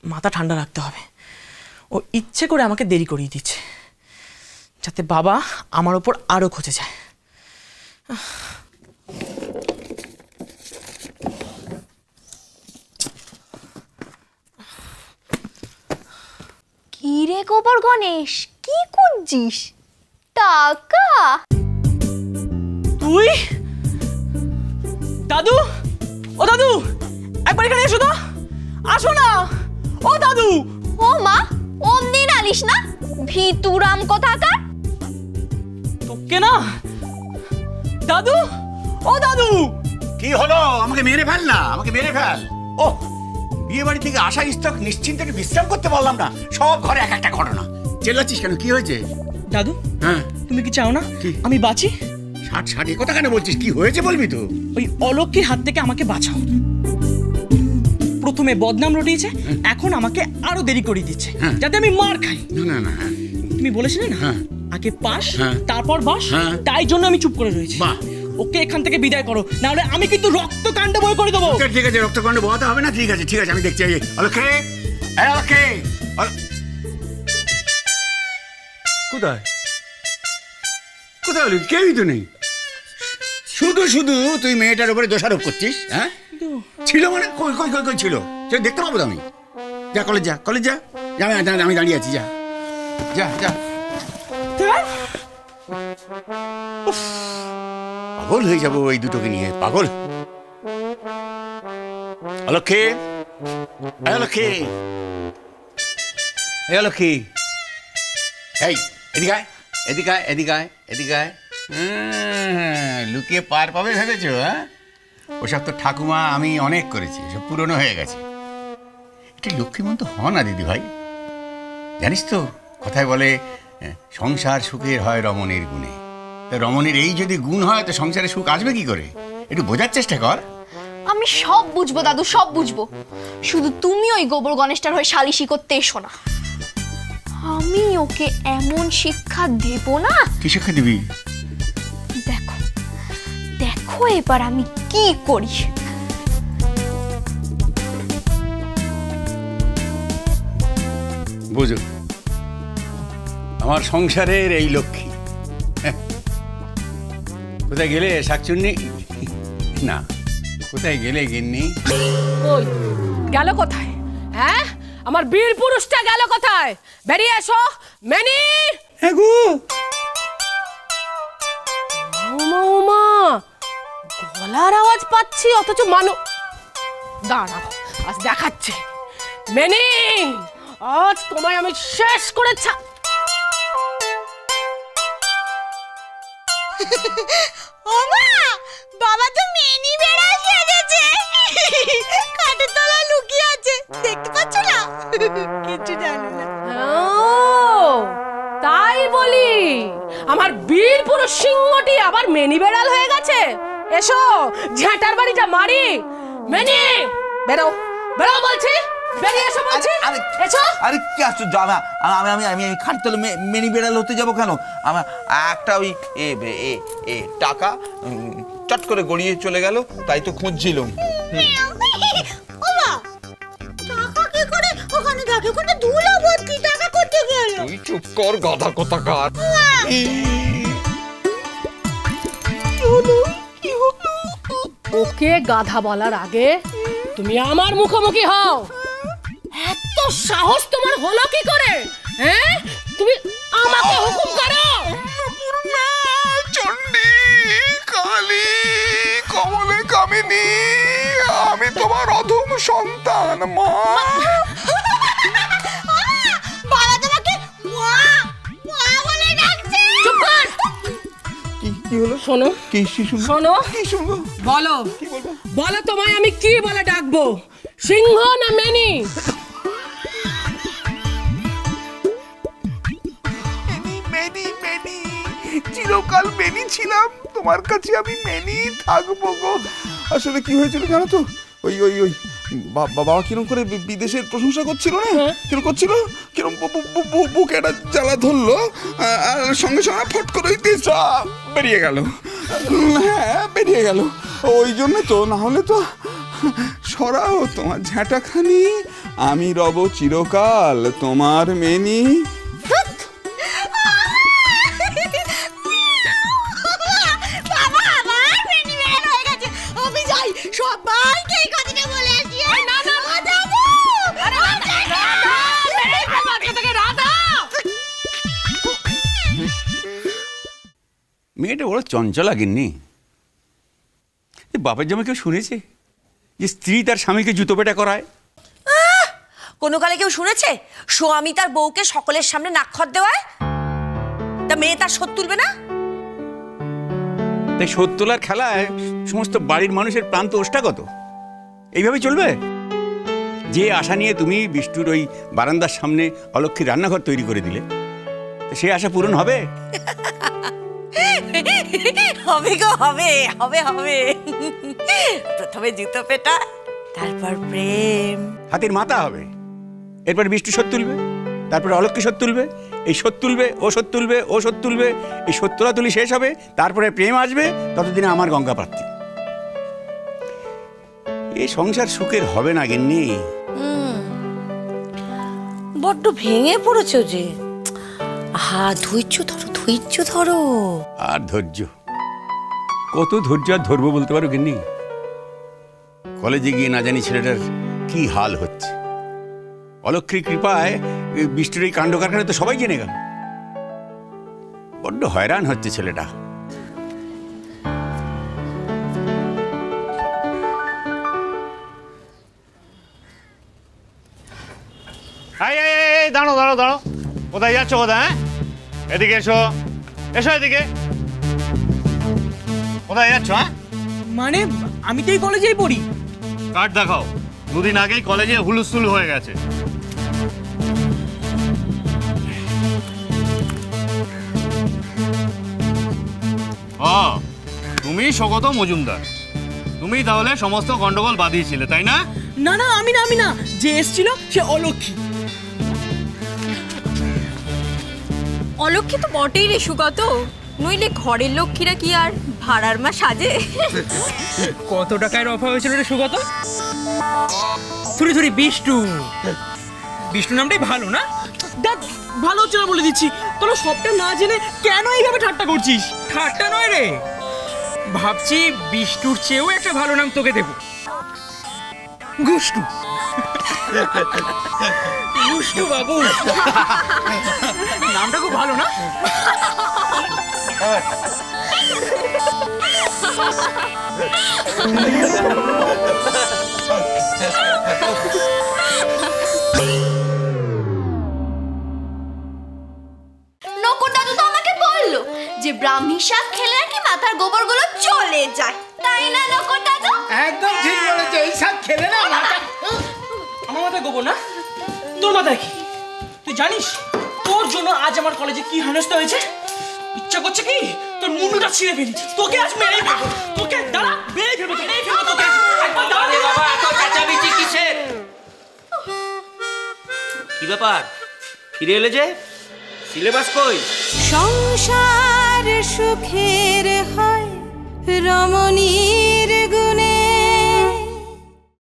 মাথা ঠান্ডা রাখতে হবে। ও ইচ্ছে করে আমাকে দেরি করিয়ে দিচ্ছে যাতে বাবা আমার ওপর আরো খচে যায়। কি রে গোবর গণেশ, কি খুঁজছিস? টাকা? তুই? দাদু, ও দাদু, একবার এখানে এসো তো। আসো না। ও দাদু। ও মা, অমনি নালিস না, ভিতুরাম কোথাকার। তোকে না। দাদু, ও দাদু। কি হলো? আমাকে মেরে ফেল না, আমাকে মেরে ফেল। ও বিয়ে বাড়ি থেকে আসা স্তক নিশ্চিন্তে বিশ্রাম করতে পারলাম না, সব ঘরে এক একটা ঘটনা। চেল্লাচ্ছিস কেন? কি হয়েছে? দাদু, হ্যাঁ তুমি কি চাও না আমি বাঁচি? ষাট ষাট কথা কেন বলছিস? কি হয়েছে বলবি তো। ওই অলক্ষীর হাত থেকে আমাকে বাঁচাও। প্রথমে বদনাম রটিয়েছে, এখন আমাকে আরো দেরি করে দিচ্ছে যাতে আমি মার খাই। না না, তুমি বলেছিলে না আগে পাস তারপর বাস, তাই জন্য আমি চুপ করে রয়েছি। ওকে এখান থেকে বিদায় করো, না হলে আমি কিন্তু রক্তকাণ্ড বই করে দেবো। ঠিক আছে, রক্তকাণ্ড বহাতে হবে না। ঠিক আছে ঠিক আছে, আমি দেখছি। অলক্ষে, অলক্ষে, কোথায় কোথায় হলি? কেউই তো নেই। শুধু শুধু তুই মেয়েটার উপরে দোষারোপ করছিস। হ্যাঁ ছিল মানে? কই কই কই কই ছিল? সেটা দেখতে পাবো তো আমি। যা কলেজ যা, কলেজ যা। আমি দাঁড়িয়ে আছি, যা যা যা। পাগল হয়ে যাবো এই দুটোকে নিয়ে, পাগল। অলক্ষে, অলক্ষে, অলক্ষে, এই এদিকে আয়, এদিকে আয়, এদিকে আয়, এদিকে আয়। লুকিয়ে পার পাবে ভেবেছো? হ্যাঁ, ওসব তো ঠাকুমা আমি অনেক করেছি, সব পুরনো হয়ে গেছে। একটু লক্ষ্মীমন্ত হ না দিদি ভাই। জানিস তো কথায় বলে সংসার সুখের হয় রমণীর গুণে। রমণীর এই যদি গুণ হয় তো সংসারে সুখ আসবে কি করে? একটু বোঝার চেষ্টা কর। আমি সব বুঝবো দাদু, সব বুঝবো। শুধু তুমি ওই গোবর গণেশটার হয়ে সালিশি করতে এসো না। আমি ওকে এমন শিক্ষা দেব না। কি শিক্ষা দিবি? দেখো দেখো এবার আমি কি করি। বুঝো, আমার সংসারের এই লক্ষ্মী। কোথায় গেলে শাকচুন্নি? না, কোথায় গেলে গিন্নি? ওই গেল কোথায়? হ্যাঁ, আমার বীর পুরুষটা গেল কোথায়? বেরিয়ে এসো মেনি। হ্যাঁ গো। মা, গলার আওয়াজ পাচ্ছি অথচ মানুষ। দাঁড়াও, আজ দেখাচ্ছে মেনি। আজ তোমায় আমি শেষ করে ওমা, বাবা তো মেনি বেড়াল সেজেছে। খাটের তলায় লুকিয়ে আছে, দেখতে পাচ্ছ না? কিছু জানো না। তাই বলি, আমার বীর পুরুষ সিংহটি আবার মেনি বেড়াল হয়ে গেছে। এসো ঝাঁটার বাড়িটা মারি। মেনি বেরো, বেরো বলছি, বেরিয়ে এসো বলছি। এসো। আরে কি আশ্চর্য! আমি খাটের তলে মেনি বেড়াল হতে যাবো কেন? আমার একটা ওই টাকা চট করে গড়িয়ে চলে গেল, তাই তো খুঁজছিলাম। তুই চুপ কর, গাধা কোথাকার। ওকে গাধা বলার আগে তুমি আমার মুখোমুখি হও। এত সাহস তোমার হলো কি করে? হ্যাঁ, তুমি আমাকে হুকুম করো। চণ্ডী, কালী, কমলে কামিনী, আমি তোমার অধম সন্তান মা। বাবা তোমাকে মা মা বলে ডাকছে। চুপ কর। কি হলো? শোনো, কি শোনো, কি শুনবো? বলো, কি বলবো? বলো তোমায় আমি কি বলে ডাকবো? সিংহ না মেনি? চিরকাল মেনি ছিলাম, তোমার কাছে আমি মেনি থাকবো গো। আসলে কি হয়েছিল জানো তো? ওই ওই ওই বাবা কিরম করে বিদেশের প্রশংসা করছিল না? কিরম করছিল, কিরম বুকে একটা জ্বালা ধরলো, আর সঙ্গে সঙ্গে ফট করে বেরিয়ে গেল। হ্যাঁ, বেরিয়ে গেল। ওই জন্য তো, না হলে তো সরাও তোমার ঝাঁটাখানি, আমি রব চিরকাল তোমার মেনি। বাবা আমার মেনি বের হয়ে গেছে, আমি যাই সবাইকে এই কথাটা বলে আসি। না না যাবো। মেয়েটা বড় চঞ্চলা গিন্নি। বাপের জমা কেউ শুনেছে যে স্ত্রী তার স্বামীকে জুতো পেটা করায়? কোনো কালে কেউ শুনেছে স্বামী তার বউকে সকলের সামনে নাক্ষর দেওয়ায়? তা মেয়ে তার শোধ তুলবে না? তাই শোধ তোলার খেলায় সমস্ত বাড়ির মানুষের প্রান্ত ওষ্ঠাগত। এইভাবে চলবে? যে আশা নিয়ে তুমি বিষ্টুর ওই বারান্দার সামনে অলক্ষীর রান্নাঘর তৈরি করে দিলে, সে আশা পূরণ হবে? হবে গো, হবে হবে হবে। প্রথমে জুতো পেটা, তারপর প্রেম। হাতির মাথা হবে, এরপর বিষ্টু শোধ তুলবে, তারপরে অলক্ষী শোধ তুলবে, এই শোধ তুলবে, ও শোধ তুলবে, ও শোধ তুলবে, এই শোধ তোলা তুলি শেষ হবে, তারপরে প্রেম আসবে, ততদিনে আমার গঙ্গা প্রাপ্তি। এই সংসার সুখের হবে না গিন্নি। বড্ড ভেঙে পড়েছো যে। ধৈর্য ধরো, ধৈর্য ধরো। আর ধৈর্য কত ধৈর্য আর ধরবো বলতে পারো গিন্নি? কলেজে গিয়ে না জানি ছেলেটার কি হাল হচ্ছে। অলক্ষীর কৃপায় বিষ্টুর এই কাণ্ড কারখানা তো সবাই জেনে গেল। বড্ড হয়রান হচ্ছে ছেলেটা। দাঁড়ো দাঁড়ো দাঁড়ো, কোথায় যাচ্ছ? কোথায়? এদিকে এসো, এসো এদিকে। কোথায় যাচ্ছ? মানে আমি তো এই কলেজেই পড়ি। কার্ড দেখাও। দুদিন আগেই কলেজে হুলস্থুল হয়ে গেছে। তুমি স্বগত মজুমদার, তুমি তাহলে সমস্ত গন্ডগোল বাঁধিয়েছিলে, তাই না? না না, আমি না, যে এসেছিল সে অলক্ষী। অলক্ষী তো বটেই রে সুগত, নইলে ঘরের লক্ষ্মীরা কি আর ভাড়ার মা সাজে? কত টাকার অফার হয়েছিল রে সুগত? থুরি বিষ্টু। বিষ্ণু নামটাই ভালো না? দেখ ভালো হচ্ছে না বলে দিচ্ছি। তোরা সবটা না জেনে কেন এইভাবে ঠাট্টা করছিস? ঠাট্টা নয় রে, ভাবছি বিষ্টুর চেয়েও একটা ভালো নাম তোকে দেব, গুষ্টু। গুষ্টু বাবু, নামটা খুব ভালো না? নকুর দাদু তো আমাকে বললো যে ব্রাহ্মী শাক খেলে নাকি মাথার গোবরগুলো চলে যায়, তাই না নকুর দাদু? একদম ঠিক বলেছে, এই শাক খেলে না মাথা। আমার মাথায় গোবর না, তোর মাথায় কি? তুই জানিস তোর জন্য আজ আমার কলেজে কি হেনস্থা হয়েছে? ইচ্ছা করছে কি তোর মুন্ডুটা ছিঁড়ে ফেলি। তোকে আজ মেরেই ফেলবো। তোকে দাঁড়া, মেরেই ফেলবো তোকে। একবার দাঁড়া রে বাবা, এত চেঁচামেচি কিসের? কি ব্যাপার, ফিরে এলে যে? সিলেবাস কই? সংসার সুখের হয় রমণীর